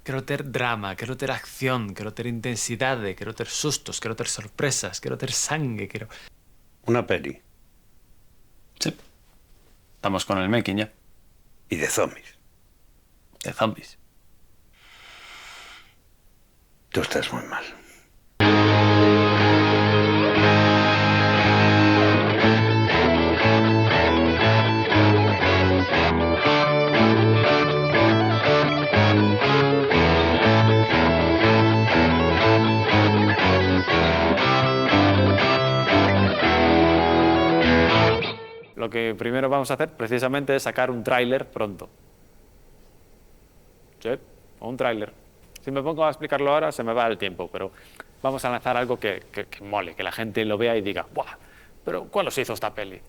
Quero ter drama, quero ter acción, quero ter intensidade, quero ter sustos, quero ter sorpresas, quero ter sangue, quero... Una peli. Sí. Estamos con el making ya. Y de zombies. De zombies. Tú estás muy mal. Lo que primero vamos a hacer precisamente es sacar un tráiler pronto. Sí, un tráiler. Si me pongo a explicarlo ahora se me va el tiempo, pero vamos a lanzar algo que mole, que la gente lo vea y diga, ¡buah! ¿Pero cuándo se hizo esta peli?